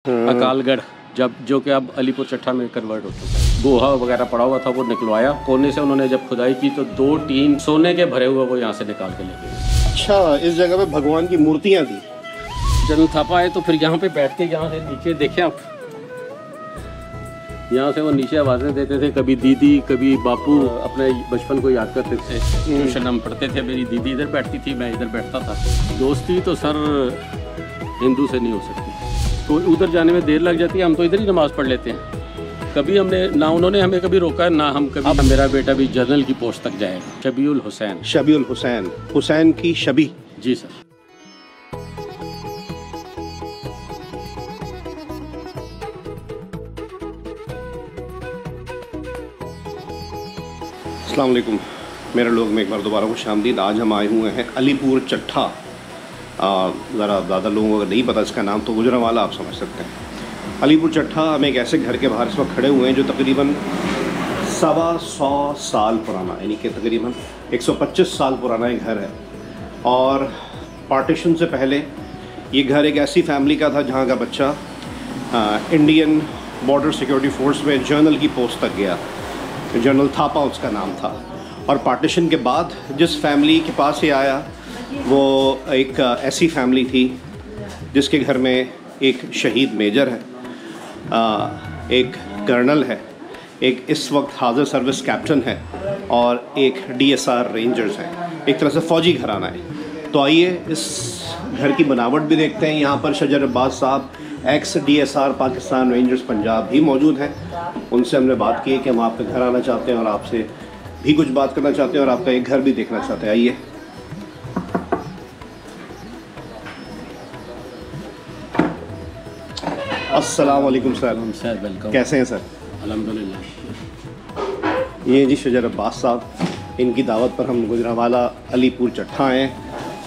अकालगढ़ जब जो कि अब अलीपुर चट्ठा में कन्वर्ट हो चुका है। गोहा वगैरह पड़ा हुआ था वो निकलवाया, कोने से उन्होंने जब खुदाई की तो 2 टीन सोने के भरे हुए वो यहाँ से निकाल के ले गए। अच्छा, इस जगह पे भगवान की मूर्तियाँ थी। जनरल थापा आए तो फिर यहाँ पे बैठ के यहाँ से नीचे देखें आप, यहाँ से वो नीचे आवाज़ें देते थे, कभी दीदी कभी बापू, अपने बचपन को याद करते थे। ट्यूशन हम पढ़ते थे, मेरी दीदी इधर बैठती थी, मैं इधर बैठता था। दोस्ती तो सर हिंदू से नहीं हो सकती, तो उधर जाने में देर लग जाती है, हम तो इधर ही नमाज़ पढ़ लेते हैं। कभी हमने ना, उन्होंने हमें कभी रोका ना हम कभी। अब मेरा बेटा भी जनरल की पोस्ट तक जाएगा। शबीउल हुसैन। शबीउल हुसैन, हुसैन की शबी। जी सर। अस्सलाम वालेकुम मेरे लोग में एक बार दोबारा खुशामदीद। आज हम आए हुए हैं अलीपुर चट्ठा। ज़रा ज़्यादा लोगों को अगर नहीं पता इसका नाम तो गुजरांवाला आप समझ सकते हैं। अलीपुर चट्ठा हम एक ऐसे घर के बाहर इस वक्त खड़े हुए हैं जो तकरीबन 125 साल पुराना, यानी कि तकरीबन 125 साल पुराना एक घर है। और पार्टीशन से पहले ये घर एक ऐसी फैमिली का था जहाँ का बच्चा इंडियन बॉर्डर सिक्योरिटी फोर्स में जनरल की पोस्ट तक गया। जनरल थापा उसका नाम था। और पार्टीशन के बाद जिस फैमिली के पास ये आया वो एक ऐसी फैमिली थी जिसके घर में एक शहीद मेजर है, एक कर्नल है, एक इस वक्त हाज़िर सर्विस कैप्टन है और एक DSR रेंजर्स है। एक तरह से फ़ौजी घराना है। तो आइए इस घर की बनावट भी देखते हैं। यहाँ पर शजर अब्बास साहब x DSR Pakistan rangers Punjab भी मौजूद हैं। उनसे हमने बात की कि हम आपके घर आना चाहते हैं और आपसे भी कुछ बात करना चाहते हैं और आपका एक घर भी देखना चाहते हैं। आइए। अस्सलाम वालेकुम सर। वेलकम। कैसे हैं सर? अल्हम्दुलिल्लाह। ये जी शजर अब्बास साहब, इनकी दावत पर हम गुजरांवाला अलीपुर चट्ठा आए हैं।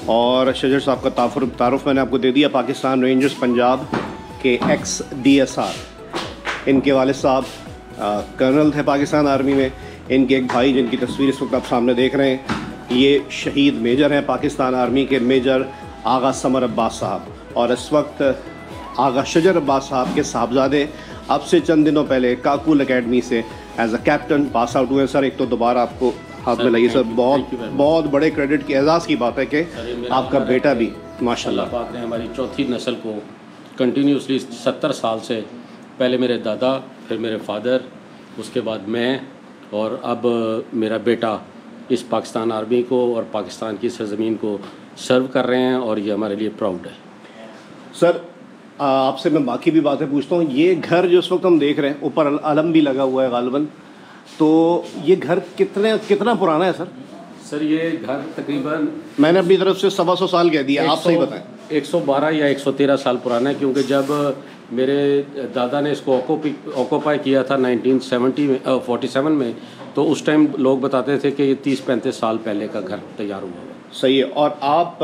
और शजर साहब का तारुफ मैंने आपको दे दिया, पाकिस्तान रेंजर्स पंजाब के एक्स DSR। इनके वालिद साहब कर्नल थे पाकिस्तान आर्मी में। इनके एक भाई जिनकी तस्वीर इस वक्त आप सामने देख रहे हैं, ये शहीद मेजर हैं पाकिस्तान आर्मी के, मेजर आगा समर अब्बास साहब। और इस वक्त आगा शजर अब्बास साहब के साहबजादे अब से चंद दिनों पहले काकुल एकेडमी से as a captain pass out हुए। सर एक तो दोबारा आपको हाथ में लगी सर, बहुत बड़े क्रेडिट की एजाज़ की बात है कि आपका बेटा भी माशाल्लाह पाक ने हमारी चौथी नस्ल को कंटिन्यूसली 70 साल से, पहले मेरे दादा, फिर मेरे फादर, उसके बाद मैं और अब मेरा बेटा इस पाकिस्तान आर्मी को और पाकिस्तान की सरजमीन को सर्व कर रहे हैं और ये हमारे लिए प्राउड है। सर आपसे मैं बाकी भी बातें पूछता हूँ। ये घर जो इस वक्त हम देख रहे हैं, ऊपर अलम भी लगा हुआ है गालिबन, तो ये घर कितना पुराना है सर? सर ये घर तकरीबन, मैंने अपनी तरफ से 125 साल कह दिया, आप सही बताएं। 112 या 113 साल पुराना है, क्योंकि जब मेरे दादा ने इसको ऑक्यूपाई किया था 1947 में, तो उस टाइम लोग बताते थे कि ये 30-35 साल पहले का घर तैयार हुआ। सही है। और आप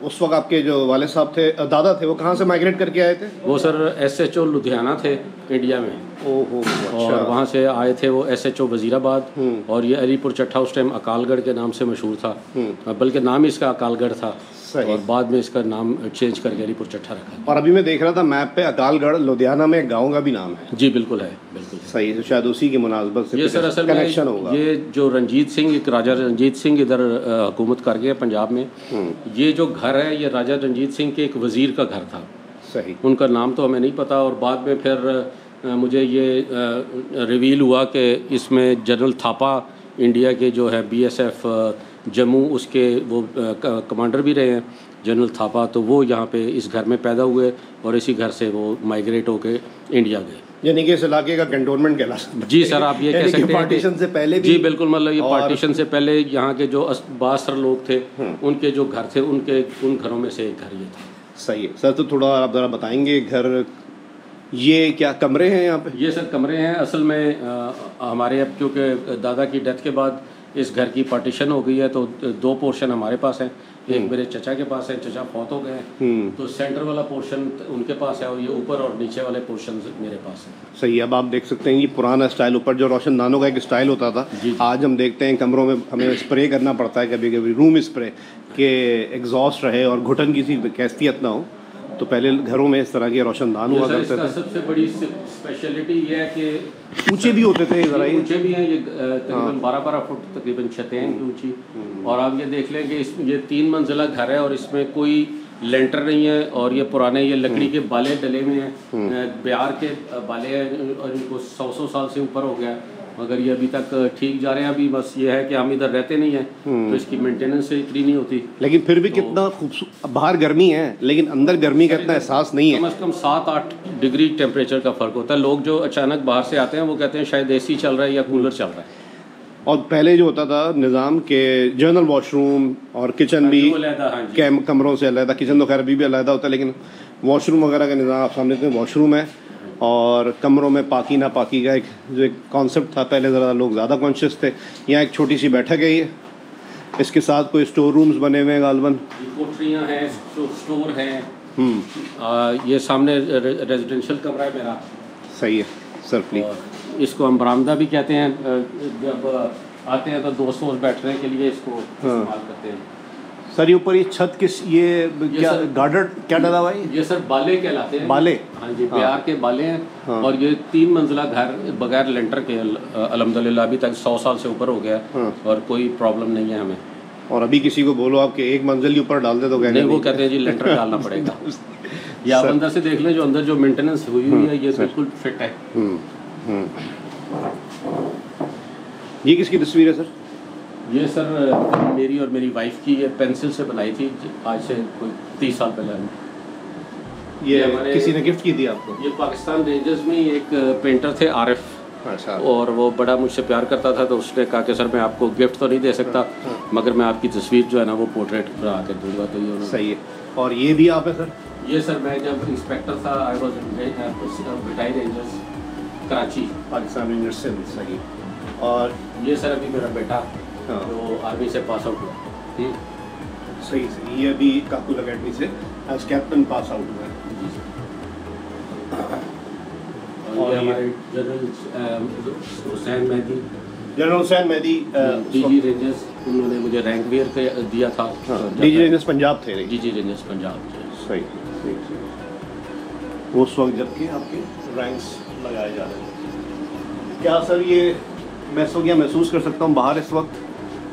उस वक्त आपके जो वाले साहब थे, दादा थे, वो कहाँ से माइग्रेट करके आए थे? वो सर SHO लुधियाना थे इंडिया में। ओहो, अच्छा। और वहाँ से आए थे वो SHO वजीराबाद। और ये अलीपुर चट्ठा उस टाइम अकालगढ़ के नाम से मशहूर था, बल्कि नाम इसका अकालगढ़ था और बाद में इसका नाम चेंज करके अलीपुर चट्ठा रखा। और अभी मैं देख रहा था मैप पे अकालगढ़ लुधियाना में गाँव का भी नाम है। जी बिल्कुल है, बिल्कुल सही है। शायद उसी की मुनासबत से ये सर असल कनेक्शन होगा। ये जो रंजीत सिंह, एक राजा रंजीत सिंह इधर हुकूमत कर गए पंजाब में। ये जो घर है ये राजा रंजीत सिंह के एक वज़ीर का घर था। सही। उनका नाम तो हमें नहीं पता। और बाद में फिर मुझे ये रिवील हुआ कि इसमें जनरल थापा इंडिया के जो है BSF जम्मू उसके वो कमांडर भी रहे हैं जनरल थापा, तो वो यहाँ पे इस घर में पैदा हुए और इसी घर से वो माइग्रेट होके इंडिया गए। यानी कि इस इलाके का कैंटोनमेंट कहलाता है। जी सर, आप ये कह सकते हैं पार्टीशन से पहले भी। जी बिल्कुल, मतलब ये पार्टीशन से पहले यहाँ के जो बासर लोग थे उनके जो घर थे, उन घरों में से एक घर ये था। सही है सर। तो थोड़ा आप ज़रा बताएंगे घर, ये क्या कमरे हैं यहाँ पे? ये सर कमरे हैं। असल में हमारे अब क्योंकि दादा की डेथ के बाद इस घर की पार्टीशन हो गई है, तो 2 पोर्शन हमारे पास हैं। एक मेरे चचा के पास है, चचा फौत हो गए हैं, तो सेंटर वाला पोर्शन उनके पास है और ये ऊपर और नीचे वाले पोर्शन मेरे पास है। सही है। अब आप देख सकते हैं ये पुराना स्टाइल, ऊपर जो रोशनदानों का एक स्टाइल होता था, आज हम देखते हैं कमरों में हमें स्प्रे करना पड़ता है कभी कभी, रूम स्प्रे के एग्जॉस्ट रहे और घुटन की सी कैफियत ना हो। तो पहले घरों में इस तरह के रोशनदान हुआ करते थे। सबसे बड़ी स्पेशलिटी ये है कि ऊंचे भी होते थे, ज़रा ऊंचे भी हैं, ये तकरीबन 12-12 फुट तकरीबन छतें हैं ऊंची। और आप ये देख लें कि ये 3 मंजिला घर है और इसमें कोई लेंटर नहीं है, और ये पुराने ये लकड़ी के बाले डले हुए हैं, बिहार के बाले हैं, और इनको 100 साल से ऊपर हो गया, मगर ये अभी तक ठीक जा रहे हैं। अभी बस ये है कि हम इधर रहते नहीं हैं तो इसकी मेंटेनेंस इतनी नहीं होती, लेकिन फिर भी कितना खूबसूरत। बाहर गर्मी है लेकिन अंदर गर्मी का इतना एहसास नहीं है। कम से कम 7-8 डिग्री टेम्परेचर का फ़र्क होता है। लोग जो अचानक बाहर से आते हैं वो कहते हैं शायद एसी चल रहा है या कूलर चल रहा है। और पहले जो होता था निज़ाम के जनरल वॉशरूम और किचन भी कमरों से अलग था। किचन तो खैर अभी भी अलग होता है, लेकिन वॉशरूम वगैरह का निज़ाम आप सामने देखते हैं। वॉशरूम है और कमरों में पाकी ना पाकी का जो एक कॉन्सेप्ट था, पहले ज़रा लोग ज़्यादा कॉन्शियस थे। यहाँ एक छोटी सी बैठक है, ये इसके साथ कोई स्टोर रूम्स बने हुए हैं, गालबन कोठरियाँ हैं, स्टोर हैं। ये सामने रेजिडेंशियल कमरा है मेरा। सही है सर, प्लीज। इसको हम बरामदा भी कहते हैं। जब आते हैं तो दोस्त बैठने के लिए इसको इस्तेमाल करते हैं। सर ये ऊपर ये छत किस, ये क्या गार्डर क्या डला हुआ है? ये सर बाले कहलाते हैं। बाले? हाँ जी, बिहार के बाले हैं। हाँ। और ये 3 मंजिला घर बगैर लेंटर के अल्हम्दुलिल्लाह अभी तक 100 साल से ऊपर हो गया। हाँ। और कोई प्रॉब्लम नहीं है हमें। और अभी किसी को बोलो आपके 1 मंजिल के ऊपर डाल दे तो नहीं, वो कहते हैं जी लेंटर डालना पड़ेगा। या आप अंदर से देख लें, जो अंदर जो मेंटेनेंस हुई हुई है ये बिल्कुल फिट है। ये किसकी तस्वीर है सर? ये सर मेरी और मेरी वाइफ की, ये पेंसिल से बनाई थी आज से कोई 30 साल पहले। ये हमारे किसी ने गिफ्ट की थी आपको? ये पाकिस्तान रेंजर्स में एक पेंटर थे आरिफ, अच्छा। और वो बड़ा मुझसे प्यार करता था, तो उसने कहा कि सर मैं आपको गिफ्ट तो नहीं दे सकता, मगर मैं आपकी तस्वीर जो है ना वो पोर्ट्रेट बना कर दूंगा। तो ये सही है। और ये भी आप है सर? ये सर मैं जब इंस्पेक्टर था, I was retired rangers Karachi, Pakistan rangers से। सही। और ये सर अभी मेरा बेटा जो आर्मी से पास आउट हुआ। सही सही। ये अभी काकुल अकेडमी से एज कैप्टन पास आउट हुआ है। और ये हमारे general Hussain Mehdi, DG rangers, उन्होंने मुझे रैंक वेयर दिया था। डीजी रेंजर्स पंजाब थे? DG rangers Punjab. सही सही। उस वक्त जबकि आपके रैंक्स लगाए जा रहे हैं। क्या सर ये मैं महसूस कर सकता हूँ बाहर इस वक्त?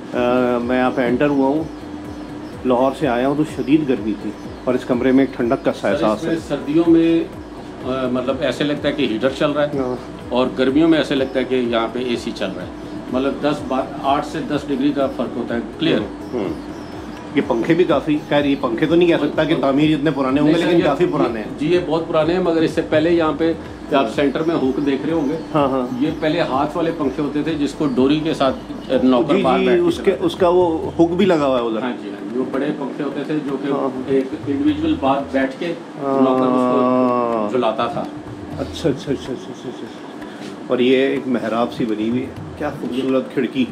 मैं यहाँ पे एंटर हुआ हूँ, लाहौर से आया हूँ, तो शदीद गर्मी थी और इस कमरे में एक ठंडक का एहसास है। सर्दियों में मतलब ऐसे लगता है कि हीटर चल रहा है, और गर्मियों में ऐसे लगता है कि यहाँ पे एसी चल रहा है। मतलब 8 से 10 डिग्री का फ़र्क होता है, क्लियर। ये पंखे भी काफ़ी, खैर ये पंखे तो नहीं कह सकता कि तामीर इतने पुराने होंगे, लेकिन काफ़ी पुराने हैं जी। ये बहुत पुराने हैं, मगर इससे पहले यहाँ पे आप सेंटर में हुक देख रहे होंगे। हाँ हाँ। ये पहले हाथ वाले पंखे होते थे जिसको डोरी के साथ नौकर बाहर उसका वो हुक भी लगा हुआ है उधर। हाँ जी, वो बड़े पंखे होते थे जो कि एक इंडिविजुअल बाहर बैठ के नौकर उसको झुलाता था। अच्छा अच्छा अच्छा अच्छा अच्छा। और ये एक मेहराब सी बनी हुई है, क्या खूबसूरत खिड़की।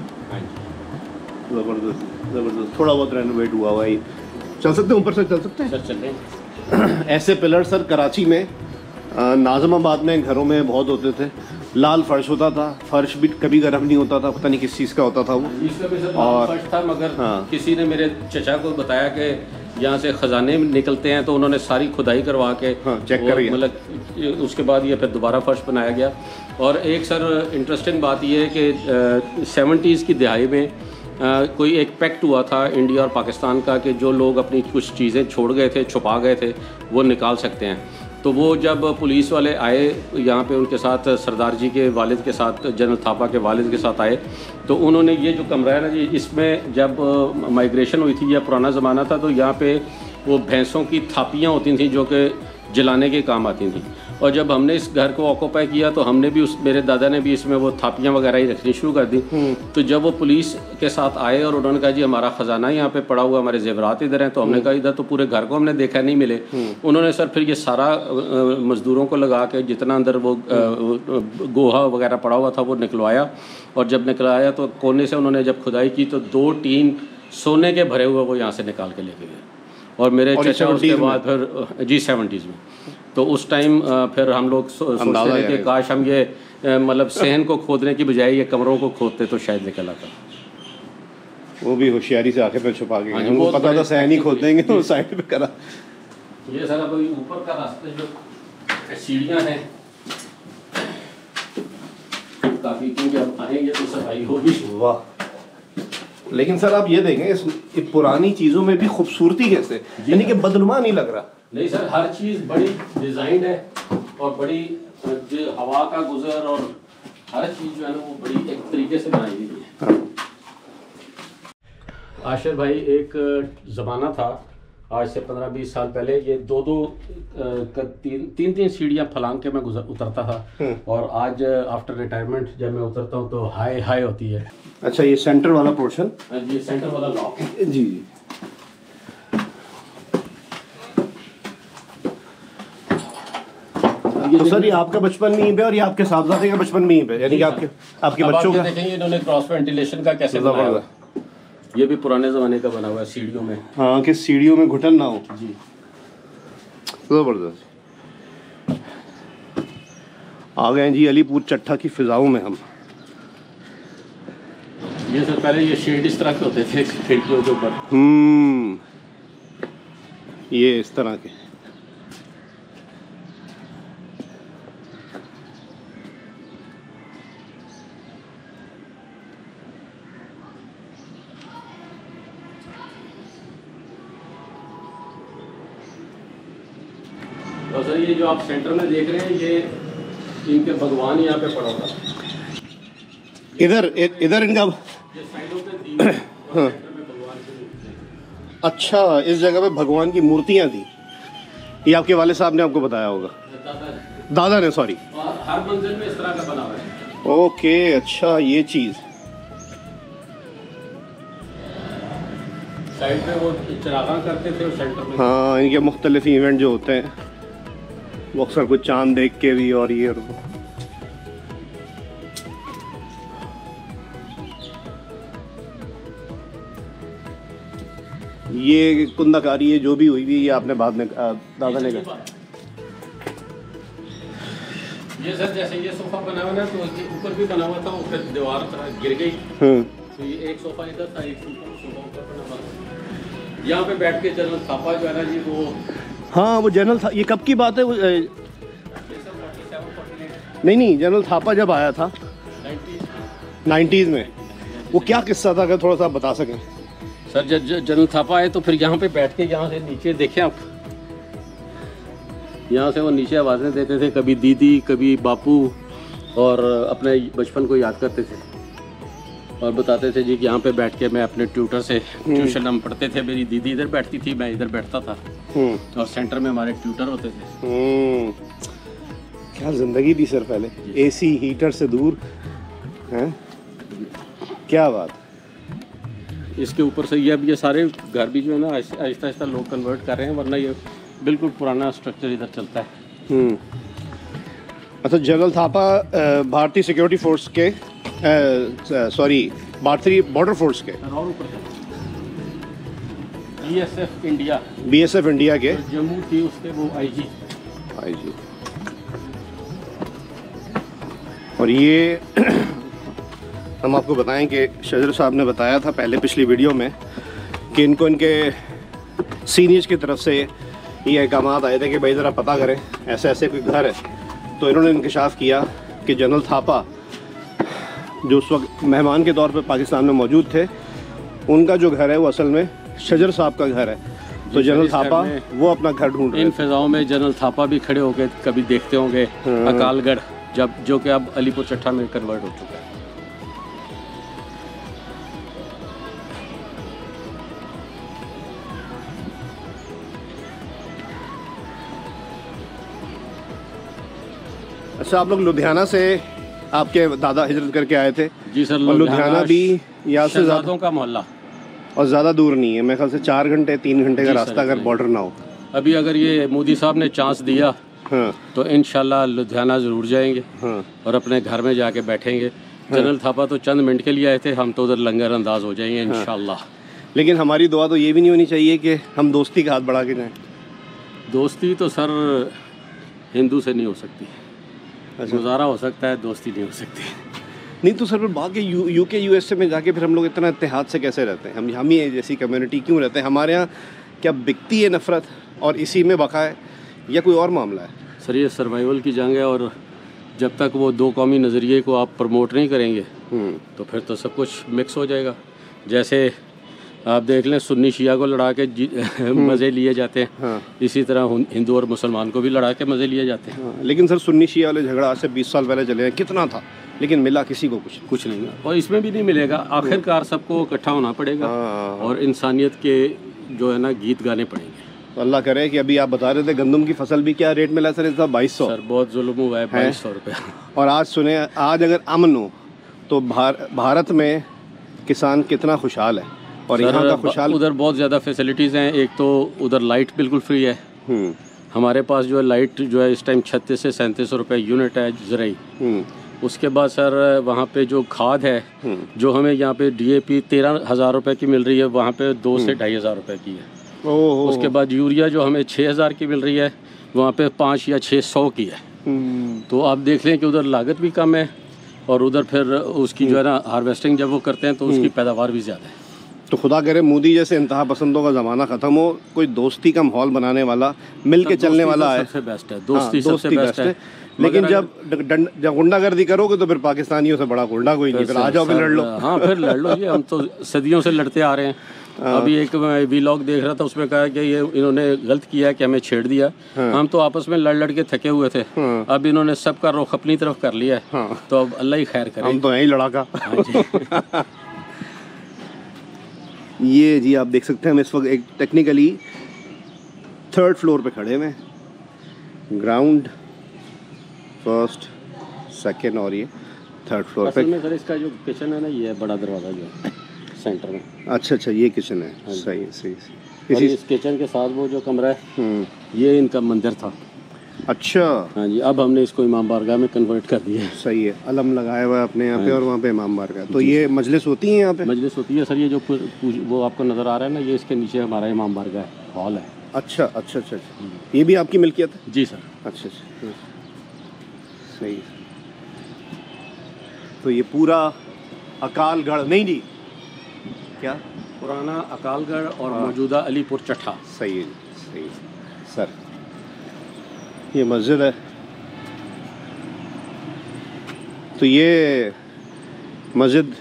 ज़बरदस्त ज़बरदस्त। थोड़ा बहुत रेनोवेट हुआ है। चल सकते हैं ऊपर से? चल सकते हैं सर, चलें। ऐसे पिलर सर कराची में, नाज़िमाबाद में घरों में बहुत होते थे। लाल फर्श होता था, फर्श भी कभी गर्म नहीं होता था, पता नहीं किस चीज़ का होता था वो। इसका भी सर लाल फर्श था, मगर किसी ने मेरे चचा को बताया कि यहाँ से ख़जाने निकलते हैं, तो उन्होंने सारी खुदाई करवा के चेक कर, मतलब उसके बाद ये फिर दोबारा फर्श बनाया गया। और एक सर इंटरेस्टिंग बात ये है कि 70s की दिहाई में कोई एक पैक्ट हुआ था इंडिया और पाकिस्तान का कि जो लोग अपनी कुछ चीज़ें छोड़ गए थे, छुपा गए थे, वो निकाल सकते हैं। तो वो जब पुलिस वाले आए यहाँ पे, उनके साथ सरदार जी के वालिद के साथ, जनरल थापा के वालिद के साथ आए, तो उन्होंने ये जो कमरा है ना जी, इसमें जब माइग्रेशन हुई थी या पुराना ज़माना था, तो यहाँ पे वो भैंसों की थापियाँ होती थी जो कि जलाने के काम आती थी। और जब हमने इस घर को ऑक्यूपाई किया तो हमने भी मेरे दादा ने भी इसमें वो थापियाँ वगैरह ही रखनी शुरू कर दी। तो जब वो पुलिस के साथ आए और उन्होंने कहा जी हमारा ख़जाना यहाँ पे पड़ा हुआ, हमारे जेवरात इधर हैं, तो हमने कहा इधर तो पूरे घर को हमने देखा नहीं मिले। उन्होंने सर फिर ये सारा मज़दूरों को लगा के जितना अंदर वो गोहा वगैरह पड़ा हुआ था वो निकलवाया, और जब निकलवाया तो कोने से उन्होंने जब खुदाई की तो 2 टीन सोने के भरे हुए वो यहाँ से निकाल के लेके गए। और मेरे चचा उसके बाद फिर जी 70s में, तो उस टाइम फिर हम लोग सोचते थे कि काश हम ये मतलब सहन को खोदने की बजाय ये कमरों को खोदते तो शायद निकल आता। वो भी होशियारी से आके पे छुपा के, उनको पता था सहन ही खोद देंगे तो साइड पे करा। ये सर अभी ऊपर का रास्ते जो सीढ़ियाँ हैं काफ़ी, क्योंकि अब आएंगे तो सफाई होगी। वाह, लेकिन सर आप ये देखें इस पुरानी चीज़ों में भी खूबसूरती कैसे, यानी कि बदनुमा नहीं लग रहा। नहीं सर, हर चीज़ बड़ी डिज़ाइन है और बड़ी जो हवा का गुजर और हर चीज़ जो है ना वो बड़ी एक तरीके से बनाई गई है। हाँ। आशिर भाई, एक ज़माना था आज से 15-20 साल पहले, ये तीन सीढ़ियाँ फलांग के मैं उतरता था, और आज आफ्टर रिटायरमेंट जब मैं उतरता हूँ तो हाई हाई होती है। अच्छा, ये सेंटर वाला पोर्शन, ये सेंटर वाला लॉक जी। तो सर ये आपका बचपन में यहीं पे और ये आपके साहबजादे का बचपन में यहीं पे, यानी कि आपके बच्चों का। देखेंगे इन्होंने क्रॉस वेंटिलेशन का कैसे बनाया, ये भी पुराने ज़माने का बना हुआ है सीढ़ियों में। हाँ, कि सीढ़ियों में घुटन ना हो जी। ज़बरदस्त। आ गए जी अलीपुर चट्ठा की फिजाओं में हम। ये सर पहले ये शेड इस तरह के होते थे खिड़कियों के ऊपर। ये इस तरह के। तो सर ये जो आप सेंटर में देख रहे हैं, ये इनके भगवान यहाँ पे पड़ा था। इधर इनका ये साइडों पे दीन है और सेंटर में भगवान की मूर्ति है। अच्छा, इस जगह पे भगवान की मूर्तियाँ थी। ये आपके वाले साहब ने आपको बताया होगा, दादा ने, सॉरी। और हर मंजिल में इस तरह का बना हुआ है। ओके, अच्छा, ये चीज़ साइड पे वो चरागा करते थे और सेंटर में। हाँ, इनके मुख्तलिफ इवेंट जो होते हैं वो अक्सर कुछ चांद देख के भी, और ये कुंदाकारी है जो भी हुई भी, ये आपने बाद में दादा ने कहा। ये सर जैसे ये सोफा बना हुआ ना, तो उसके ऊपर भी बना हुआ था, ऊपर दीवार तरह गिर गई, तो ये एक सोफा इधर था, एक सोफा ऊपर बना हुआ था। यहाँ पे बैठ के जनरल थापा जो है ना जी, वो हाँ वो जनरल था। ये कब की बात है? वो नहीं, जनरल थापा जब आया था 90s में, वो क्या किस्सा था, अगर थोड़ा सा बता सकें। सर जब जनरल थापा आए तो फिर यहाँ पे बैठ के, यहाँ से नीचे देखें आप, यहाँ से वो नीचे आवाज़ें देते थे, कभी दीदी कभी बापू, और अपने बचपन को याद करते थे और बताते थे जी कि यहाँ पे बैठ के मैं अपने ट्यूटर से ट्यूशन हम पढ़ते थे। मेरी दीदी इधर बैठती थी, मैं इधर बैठता था, और सेंटर में हमारे ट्यूटर होते थे। क्या ज़िंदगी थी सर पहले, एसी हीटर से दूर हैं, क्या बात। इसके ऊपर से ये अब ये सारे घर भी जो है ना आहिस्ता आहिस्ता लोग कन्वर्ट कर रहे हैं, वरना ये बिल्कुल पुराना स्ट्रक्चर इधर चलता है। अच्छा, जनरल थापा भारतीय सिक्योरिटी फोर्स के, सॉरी, भारतीय बॉर्डर फोर्स के, और ऊपर BSF इंडिया के, जम्मू थी उसके वो IG। और ये हम आपको बताएं कि शजर साहब ने बताया था पहले पिछली वीडियो में कि इनको इनके सीनियर्स की तरफ से ये अहकाम आए थे कि भाई ज़रा पता करें ऐसे ऐसे कोई घर है। तो इन्होंने इंकशाफ किया कि जनरल थापा जो उस वक्त मेहमान के तौर पे पाकिस्तान में मौजूद थे, उनका जो घर है वो असल में शजर साहब का घर है। तो जनरल थापा वो अपना घर ढूंढ रहे हैं। इन फिजाओं में जनरल थापा भी खड़े हो गए, कभी देखते होंगे अकालगढ़, जब जो कि अब अलीपुर चट्ठा में कन्वर्ट हो चुका है। अच्छा, आप लोग लुधियाना से आपके दादा हिजरत करके आए थे? जी सर, और लुधियाना भी यहाँ से ज़्यादा का मोहल्ला और ज़्यादा दूर नहीं है, मेरे ख्याल से 4 घंटे 3 घंटे का रास्ता, अगर बॉर्डर ना हो। अभी अगर ये मोदी साहब ने चांस दिया तो इंशाल्लाह लुधियाना ज़रूर जाएंगे और अपने घर में जाके बैठेंगे। जनरल थापा तो चंद मिनट के लिए आए थे, हम तो उधर लंगर अंदाज हो जाएंगे इंशाल्लाह। लेकिन हमारी दुआ तो ये भी नहीं होनी चाहिए कि हम दोस्ती का हाथ बढ़ा के जाएं। दोस्ती तो सर हिंदू से नहीं हो सकती। अच्छा, गुजारा हो सकता है, दोस्ती नहीं हो सकती। नहीं तो सर, बाकी UK USA में जाके फिर हम लोग इतना इत्तेहाद से कैसे रहते हैं? हम ही जैसी कम्युनिटी क्यों रहते हैं? हमारे यहाँ क्या बिकती है नफ़रत? और इसी में बका है या कोई और मामला है? सर ये सर्वाइवल की जंग है, और जब तक वो दो कौमी नज़रिए को आप प्रमोट नहीं करेंगे तो फिर तो सब कुछ मिक्स हो जाएगा। जैसे आप देख लें सुन्नी शिया को लड़ा के मज़े लिए जाते हैं, हाँ। इसी तरह हिंदू और मुसलमान को भी लड़ा के मज़े लिए जाते हैं। हाँ, लेकिन सर सुन्नी शिया वाले झगड़ा आज से 20 साल पहले चले हैं, कितना था, लेकिन मिला किसी को कुछ नहीं, और इसमें भी नहीं मिलेगा। आखिरकार सबको इकट्ठा होना पड़ेगा और इंसानियत के जो है ना गीत गाने पड़ेंगे। तो अल्लाह करे कि अभी आप बता रहे थे गंदम की फसल भी क्या रेट मिला सर इस बार? 2200 सर बहुत जुल्म हुआ है, 2200 रुपये। और आज सुने, आज अगर अमन हो तो भारत में किसान कितना खुशहाल है, और यहाँ का खुशहाल। उधर बहुत ज़्यादा फैसिलिटीज़ हैं। एक तो उधर लाइट बिल्कुल फ्री है, हमारे पास जो है लाइट जो है इस टाइम 36 से 37 रुपये यूनिट है ज़राई। उसके बाद सर वहाँ पे जो खाद है जो हमें यहाँ पे DAP 13,000 रुपये की मिल रही है, वहाँ पे 2 से 2,500 रुपये की है। उसके बाद यूरिया जो हमें 6,000 की मिल रही है, वहाँ पे 5 या 600 की है। तो आप देख लें कि उधर लागत भी कम है, और उधर फिर उसकी जो है ना हार्वेस्टिंग जब वो करते हैं तो उसकी पैदावार भी ज़्यादा है। तो खुदा करे मोदी जैसे इंतहा पसंदों का ज़माना ख़त्म हो, कोई दोस्ती का माहौल बनाने वाला, मिल के चलने वाला है। सबसे बेस्ट है दोस्ती, सबसे बेस्ट है। लेकिन जब गुंडागर्दी करोगे तो फिर पाकिस्तानियों से बड़ा गुंडा कोई नहीं, फिर आ जाओ, फिर लड़ लो। हाँ फिर लड़ लो जी, हम तो सदियों से लड़ते आ रहे हैं। अभी एक वीलॉग देख रहा था, उसमें कहा कि ये इन्होंने गलत किया है कि हमें छेड़ दिया। हम तो आपस में लड़ के थके हुए थे, अब इन्होंने सबका रुख अपनी तरफ कर लिया है, तो अब अल्लाह ही खैर करे। हम तो यही लड़ाका। ये जी आप देख सकते हैं हम इस वक्त एक टेक्निकली 3rd फ्लोर पे खड़े हुए हैं, ग्राउंड 1st 2nd और ये 3rd फ्लोर पे। सर इसका जो किचन है ना, ये है बड़ा दरवाज़ा जो है सेंटर में। अच्छा, ये किचन है। सही। इस किचन के साथ वो जो कमरा है ये इनका मंदिर था। अच्छा, हाँ जी, अब हमने इसको इमाम बारगाह में कन्वर्ट कर दिया है। सही है, अलम लगाया हुआ है अपने यहाँ पे, और वहाँ पे इमाम बारगाह। तो ये मजलिस होती है यहाँ पे? मजलिस होती है सर। ये जो वो आपको नज़र आ रहा है ना, ये इसके नीचे हमारा इमाम बारगाह हॉल है। अच्छा, ये भी आपकी मिल्कियत है? जी सर। अच्छा, सही। तो ये पूरा अकालगढ़ नहीं जी, क्या पुराना अकालगढ़ और मौजूदा अलीपुर चट्ठा। सही है सर। ये मस्जिद है, तो ये मस्जिद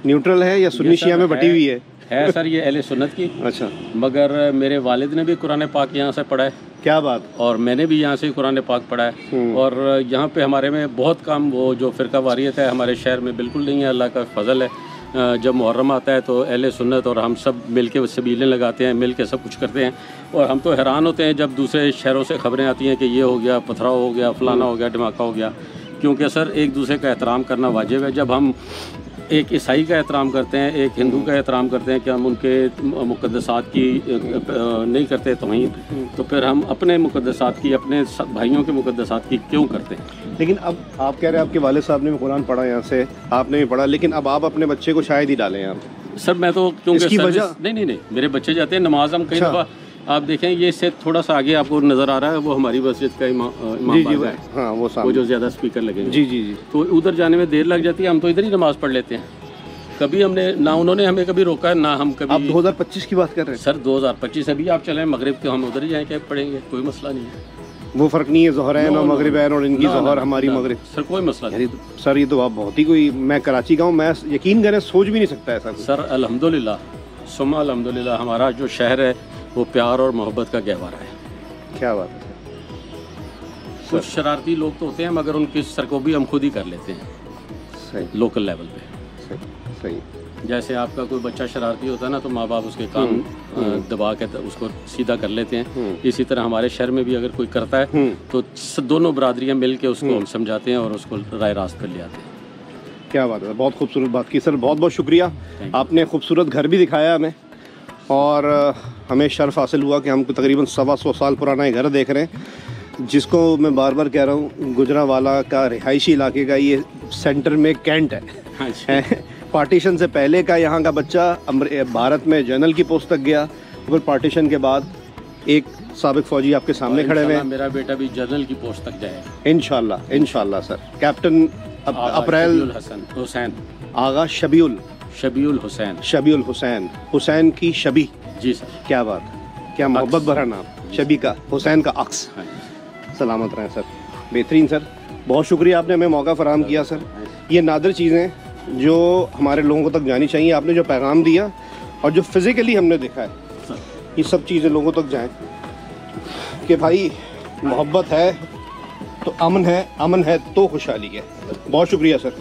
न्यूट्रल है या सुन्नी शिया में बटी हुई है? सर ये अहले सुन्नत की। अच्छा, मगर मेरे वालिद ने भी कुरान पाक यहाँ से पढ़ा है। क्या बात। और मैंने भी यहाँ से कुरान पाक पढ़ा है, और यहाँ पे हमारे में बहुत कम वो जो फ़िरका वारियत है हमारे शहर में बिल्कुल नहीं है, अल्लाह का फजल है। जब मुहर्रम आता है तो अहले सुन्नत और हम सब मिल के सबीलें लगाते हैं, मिल के सब कुछ करते हैं। और हम तो हैरान होते हैं जब दूसरे शहरों से ख़बरें आती हैं कि ये हो गया, पथराव हो गया, फलाना हो गया, धमाका हो गया, क्योंकि सर एक दूसरे का एहतराम करना वाजिब है। जब हम एक ईसाई का एहतराम करते हैं, एक हिंदू का एहतराम करते हैं कि हम उनके मुक़द्दसात की नहीं करते तो फिर हम अपने मुक़द्दसात की, अपने भाइयों के मुक़द्दसात की क्यों करते हैं? लेकिन अब आप कह रहे हैं आपके वालिद साहब ने भी कुरान पढ़ा यहाँ से, आपने भी पढ़ा, लेकिन अब आप अपने बच्चे को शायद ही डालें यहाँ पे। सर मैं तो क्योंकि इसकी वजह नहीं, मेरे बच्चे जाते हैं नमाज। हम कई दफ़ा आप देखें, ये इससे थोड़ा सा आगे आपको नज़र आ रहा है, वो हमारी मस्जिद का इमाम बारगाह है। हाँ, वो जो ज़्यादा स्पीकर लगे। जी। तो उधर जाने में देर लग जाती है, हम तो इधर ही नमाज़ पढ़ लेते हैं। कभी हमने ना, उन्होंने हमें कभी रोका ना हम कभी। आप 2025 की बात कर रहे हैं सर? 2025 अभी आप चलें मगरिब के, हम उधर ही जाएँ क्या पढ़ेंगे, कोई मसला नहीं है। वो फ़र्क नहीं है ज़ोहरैन और मगरिबैन और इनकी ज़ोहर हमारी मगरिब। सर कोई मसला नहीं सर, ये तो आप बहुत ही कोई, मैं कराची का हूँ, मैं यकीन करें सोच भी नहीं सकता ऐसा। सर अल्हम्दुलिल्लाह सुम्मा अल्हम्दुलिल्लाह, हमारा जो शहर है वो प्यार और मोहब्बत का गहवारा है। क्या बात है। कुछ शरारती लोग तो होते हैं, मगर उनकी सर को भी हम खुद ही कर लेते हैं। सही। लोकल लेवल पे। सही। जैसे आपका कोई बच्चा शरारती होता है ना, तो माँ बाप उसके कान दबा के उसको सीधा कर लेते हैं। इसी तरह हमारे शहर में भी अगर कोई करता है तो दोनों बरादरियाँ मिल के उसको हम समझाते हैं और उसको राय रास्त पर ले आते हैं। क्या बात है, बहुत खूबसूरत बात की सर, बहुत बहुत शुक्रिया। आपने खूबसूरत घर भी दिखाया हमें, और हमें शर्फ हासिल हुआ कि हम तकरीबन 125 साल पुराना ये घर देख रहे हैं, जिसको मैं बार बार कह रहा हूँ गुजरांवाला का रिहायशी इलाके का ये सेंटर में कैंट है। पार्टीशन से पहले का यहाँ का बच्चा भारत में जनरल की पोस्ट तक गया, फिर पार्टीशन के बाद एक साबिक फौजी आपके सामने खड़े हुए हैं। मेरा बेटा भी जनरल की पोस्ट तक जाएगा इंशाल्लाह सर। कैप्टन अप्रैल हुसैन, आगा शबीउल हुसैन हुसैन की शबी। जी सर। क्या बात, क्या मोहब्बत भरा नाम। शबी का, हुसैन का अक्स। हाँ सलामत रहें सर, बेहतरीन सर, बहुत शुक्रिया आपने हमें मौका फराहम किया सर। ये नादिर चीज़ें जो हमारे लोगों को तक जानी चाहिए, आपने जो पैगाम दिया और जो फिज़िकली हमने देखा है, ये सब चीज़ें लोगों तक जाएं कि भाई मोहब्बत है तो अमन है, अमन है तो खुशहाली है। बहुत शुक्रिया सर।